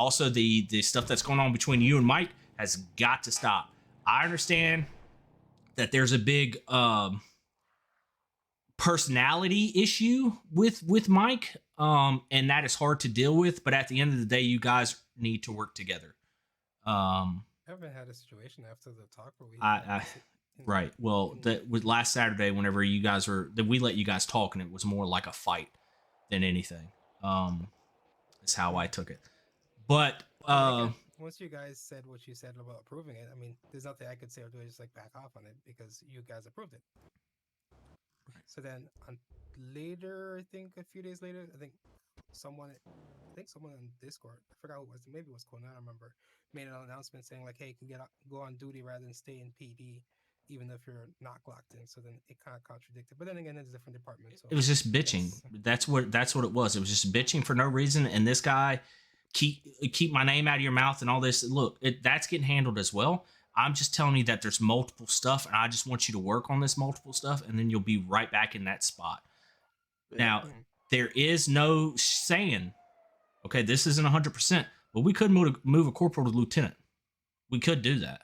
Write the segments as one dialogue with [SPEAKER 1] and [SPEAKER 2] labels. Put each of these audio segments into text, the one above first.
[SPEAKER 1] Also, the stuff that's going on between you and Mike has got to stop. I understand that there's a big personality issue with Mike, and that is hard to deal with. But at the end of the day, you guys need to work together.
[SPEAKER 2] I haven't had a situation after the talk where we
[SPEAKER 1] I right. Well, that with last Saturday, whenever you guys were, that we let you guys talk, and it was more like a fight than anything. Is how I took it. But
[SPEAKER 2] I mean, again, once you guys said what you said about approving it, I mean, there's nothing I could say or do. Just like back off on it because you guys approved it. So then, later, I think a few days later, I think someone on Discord, I forgot who it was, maybe it was Conan, I remember, made an announcement saying like, "Hey, you can go on duty rather than stay in PD, even if you're not clocked in." So then it kind of contradicted. But then again, it's a different department. So
[SPEAKER 1] it was just bitching. That's what it was. It was just bitching for no reason. And this guy keep my name out of your mouth and all this. Look, that's getting handled as well. I'm just telling you that there's multiple stuff, and I just want you to work on this multiple stuff, and then you'll be right back in that spot. Now, there is no saying, okay, this isn't 100%, but we could move a corporal to lieutenant. We could do that.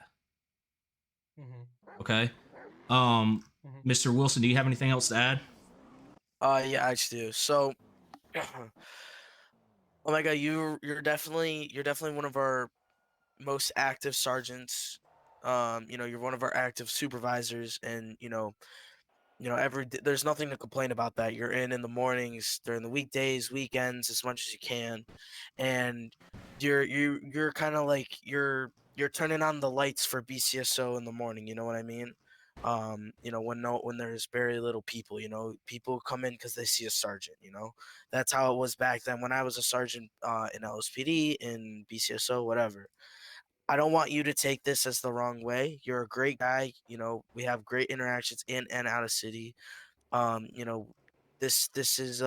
[SPEAKER 1] Okay. Mr. Wilson, do you have anything else to add?
[SPEAKER 3] Yeah, I just do. So, oh my God, you're definitely one of our most active sergeants. You're one of our active supervisors, and there's nothing to complain about that. You're in the mornings, during the weekdays, weekends, as much as you can, and you're kind of like you're turning on the lights for BCSO in the morning. You know what I mean? When there's very little people, people come in because they see a sergeant. That's how it was back then when I was a sergeant in LSPD, in BCSO, whatever. I don't want you to take this as the wrong way. You're a great guy. We have great interactions in and out of city. Um, you know, this is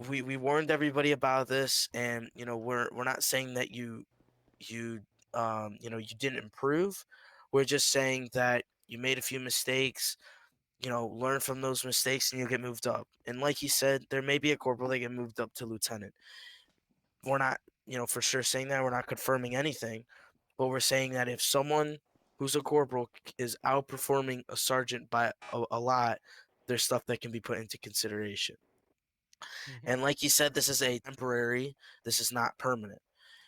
[SPEAKER 3] we warned everybody about this, and we're not saying that you didn't improve. We're just saying that you made a few mistakes. Learn from those mistakes, and you'll get moved up. And like he said, there may be a corporal that get moved up to lieutenant. We're not, for sure saying that. We're not confirming anything. But we're saying that if someone who's a corporal is outperforming a sergeant by a lot, there's stuff that can be put into consideration. And like you said, this is this is not permanent.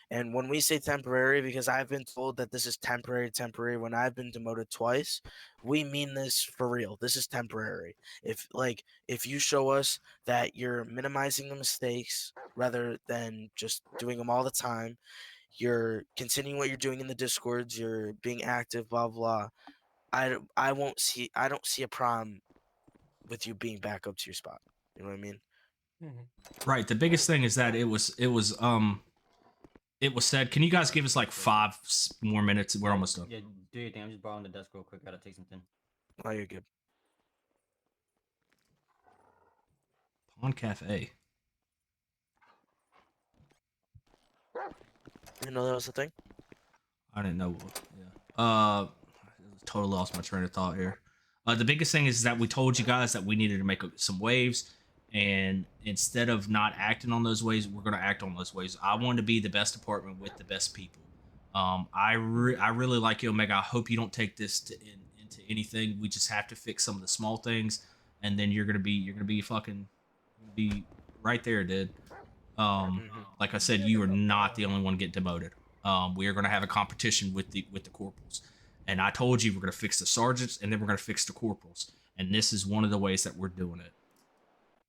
[SPEAKER 3] And when we say temporary, because I've been told that this is temporary when I've been demoted twice, we mean this for real. This is temporary. If you show us that you're minimizing the mistakes rather than just doing them all the time, you're continuing what you're doing in the discords, you're being active, blah blah. I don't see a problem with you being back up to your spot. You know what I mean?
[SPEAKER 1] Right. The biggest thing is that it was said. Can you guys give us like 5 more minutes? We're almost done.
[SPEAKER 4] Yeah, do your thing. I'm just borrowing the desk real quick. Gotta take something.
[SPEAKER 3] Oh, you're good.
[SPEAKER 1] Pawn Cafe.
[SPEAKER 3] You know that was the thing?
[SPEAKER 1] I didn't know. Totally lost my train of thought here. The biggest thing is that we told you guys that we needed to make some waves, and instead of not acting on those waves, we're going to act on those waves. I want to be the best department with the best people. I really like you, Omega. I hope you don't take this into anything. We just have to fix some of the small things, and then you're gonna be fucking be right there, dude. Like I said, you are not the only one getting demoted. We are gonna have a competition with the corporals, and I told you we're gonna fix the sergeants, and then we're gonna fix the corporals, and this is one of the ways that we're doing it.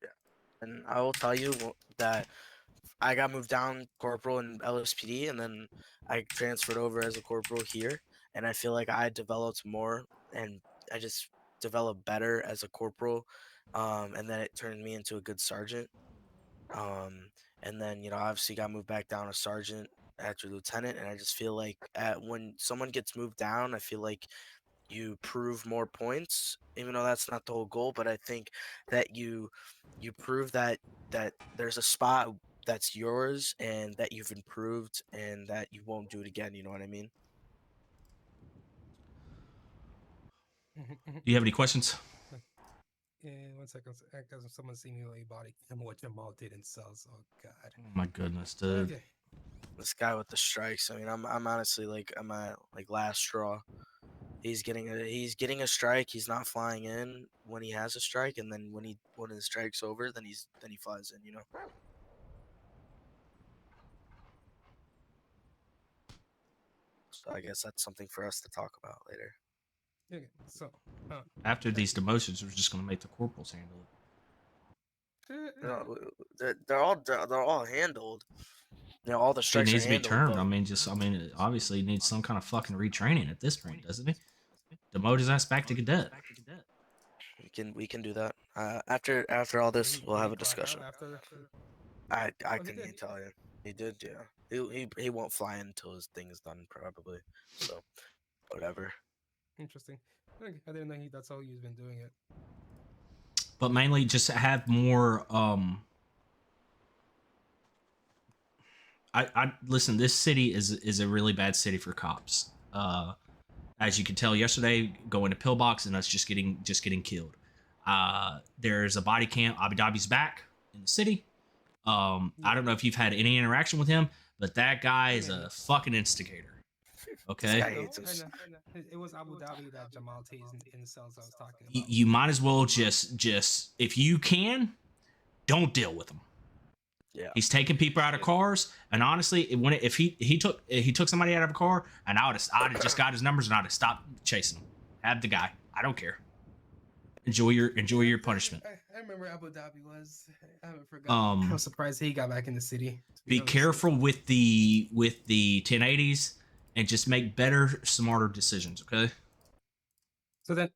[SPEAKER 3] Yeah, and I will tell you that I got moved down corporal in LSPD, and then I transferred over as a corporal here, and I feel like I developed more, and I just developed better as a corporal, and then it turned me into a good sergeant. And then obviously got moved back down to sergeant after lieutenant, and I just feel like when someone gets moved down, I feel like you prove more points, even though that's not the whole goal. But I think that you prove that there's a spot that's yours, and that you've improved, and that you won't do it again. You know what I mean?
[SPEAKER 1] Do you have any questions?
[SPEAKER 2] Yeah, 1 second. Because someone's seeing me a body cam what Jamal did in cells. Oh God.
[SPEAKER 1] Oh my goodness, dude.
[SPEAKER 2] Okay.
[SPEAKER 3] This guy with the strikes. I mean, I'm honestly like I'm at like last straw. He's getting a strike. He's not flying in when he has a strike, and then when his strike's over, then he flies in. You know. So I guess that's something for us to talk about later.
[SPEAKER 2] Okay, so
[SPEAKER 1] After these demotions, we're just gonna make the corporals handle it.
[SPEAKER 3] No, they're all handled. You know, all the
[SPEAKER 1] He
[SPEAKER 3] strikes
[SPEAKER 1] needs
[SPEAKER 3] are
[SPEAKER 1] to be
[SPEAKER 3] handled.
[SPEAKER 1] termed.
[SPEAKER 3] But
[SPEAKER 1] I mean, obviously, he needs some kind of fucking retraining at this point, doesn't he? Demote his ass back to cadet.
[SPEAKER 3] we can do that. After all this, we'll have a
[SPEAKER 2] Did he clock out
[SPEAKER 3] discussion.
[SPEAKER 2] after.
[SPEAKER 3] I
[SPEAKER 2] Oh, he
[SPEAKER 3] couldn't
[SPEAKER 2] did.
[SPEAKER 3] even tell you. He did, yeah. He won't fly in until his thing is done, probably. So, whatever.
[SPEAKER 2] Interesting. Okay, I didn't know that's how he's been doing it.
[SPEAKER 1] But mainly just have more I listen, this city is a really bad city for cops. As you can tell yesterday, going to Pillbox and us just getting killed. There's a body cam. Abu Dhabi's back in the city. I don't know if you've had any interaction with him, but that guy is a fucking instigator. Okay.
[SPEAKER 3] guy
[SPEAKER 2] No,
[SPEAKER 3] hates us.
[SPEAKER 2] I know. It was Abu Dhabi that Jamal tased in cells I was talking
[SPEAKER 1] You,
[SPEAKER 2] about.
[SPEAKER 1] you might as well just if you can, don't deal with him.
[SPEAKER 3] Yeah.
[SPEAKER 1] He's taking people out of cars, and honestly, if he took somebody out of a car, and I'd have just got his numbers and I'd have stopped chasing him. Have the guy. I don't care. Enjoy your punishment.
[SPEAKER 2] I remember Abu Dhabi was. I haven't forgotten. I'm surprised he got back in the city.
[SPEAKER 1] Be careful with the 1080s, and just make better, smarter decisions. Okay.
[SPEAKER 2] So then,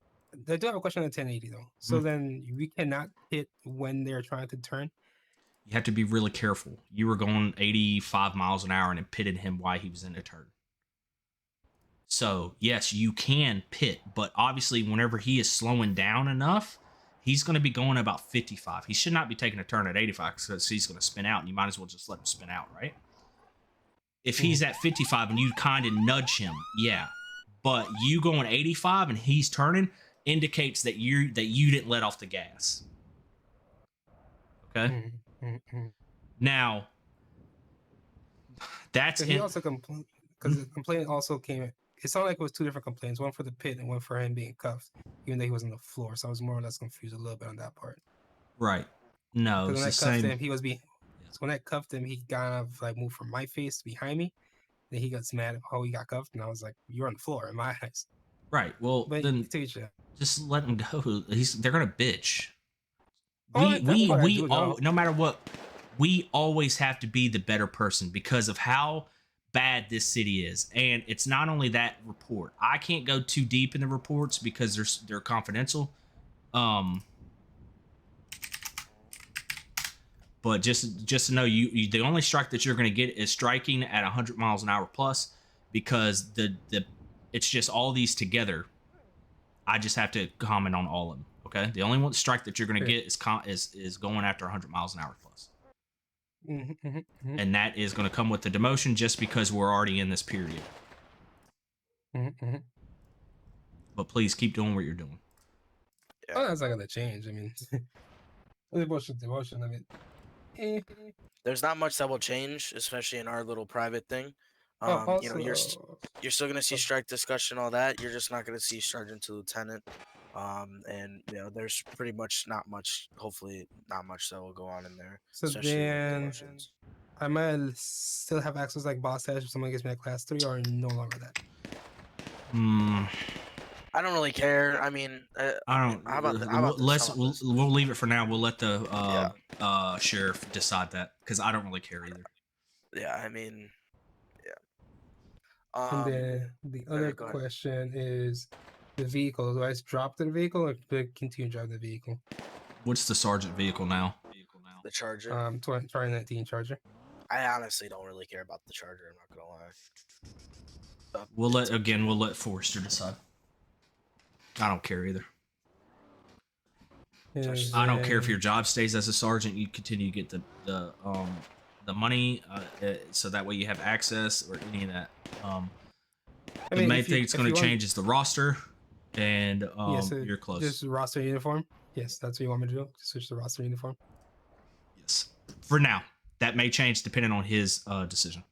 [SPEAKER 2] I do have a question on 1080 though. So then we cannot hit when they're trying to turn.
[SPEAKER 1] You have to be really careful. You were going 85 miles an hour and it pitted him while he was in a turn. So, yes, you can pit, but obviously whenever he is slowing down enough, he's going to be going about 55. He should not be taking a turn at 85 because he's going to spin out, and you might as well just let him spin out, right? If he's at 55 and you kind of nudge him, yeah. But you going 85 and he's turning indicates that you didn't let off the gas. Okay? Now, that's
[SPEAKER 2] he also complained because the complaint also came. It sounded like it was two different complaints: one for the pit and one for him being cuffed, even though he was on the floor. So I was more or less confused a little bit on that part.
[SPEAKER 1] right. No, it's the same.
[SPEAKER 2] Him, he was being. So when I cuffed him, he kind of like moved from my face behind me. Then he gets mad at how he got cuffed, and I was like, "You're on the floor in my eyes."
[SPEAKER 1] Right. Well,
[SPEAKER 2] But
[SPEAKER 1] then just let him go. They're gonna bitch. We no matter what, we always have to be the better person because of how bad this city is. And it's not only that report. I can't go too deep in the reports because they're confidential. But just to know, you the only strike that you're going to get is striking at 100 miles an hour plus, because it's just all these together. I just have to comment on all of them. Okay, the only one strike that you're going to get is going after 100 miles an hour plus, and that is going to come with the demotion just because we're already in this period. But please keep doing what you're doing.
[SPEAKER 2] Yeah. Oh, that's not going to change. I mean, demotion. I mean,
[SPEAKER 3] there's not much that will change, especially in our little private thing.
[SPEAKER 2] Also,
[SPEAKER 3] you know, you're still going to see strike discussion, all that. You're just not going to see sergeant to lieutenant. And you know, there's pretty much not much, hopefully not much that will go on in there.
[SPEAKER 2] So then I might still have access like boss dash if someone gets me at class 3, or no longer that.
[SPEAKER 3] I don't really care. I mean,
[SPEAKER 1] I don't. We'll leave it for now. We'll let the sheriff decide that, because I don't really care either.
[SPEAKER 3] Yeah, I mean, yeah.
[SPEAKER 2] And then the other question is the vehicle. Do I just drop the vehicle or do I continue to drive the vehicle?
[SPEAKER 1] What's the sergeant vehicle now?
[SPEAKER 3] The Charger.
[SPEAKER 2] 2019 Charger.
[SPEAKER 3] I honestly don't really care about the Charger. I'm not gonna lie.
[SPEAKER 1] We'll let Forrester decide. I don't care either. I don't care if your job stays as a sergeant. You continue to get the money, so that way you have access or any of that. The main thing that's going to change is the roster and your clothes.
[SPEAKER 2] Just roster uniform. Yes, that's what you want me to do. Switch the roster uniform.
[SPEAKER 1] Yes, for now. That may change depending on his decision.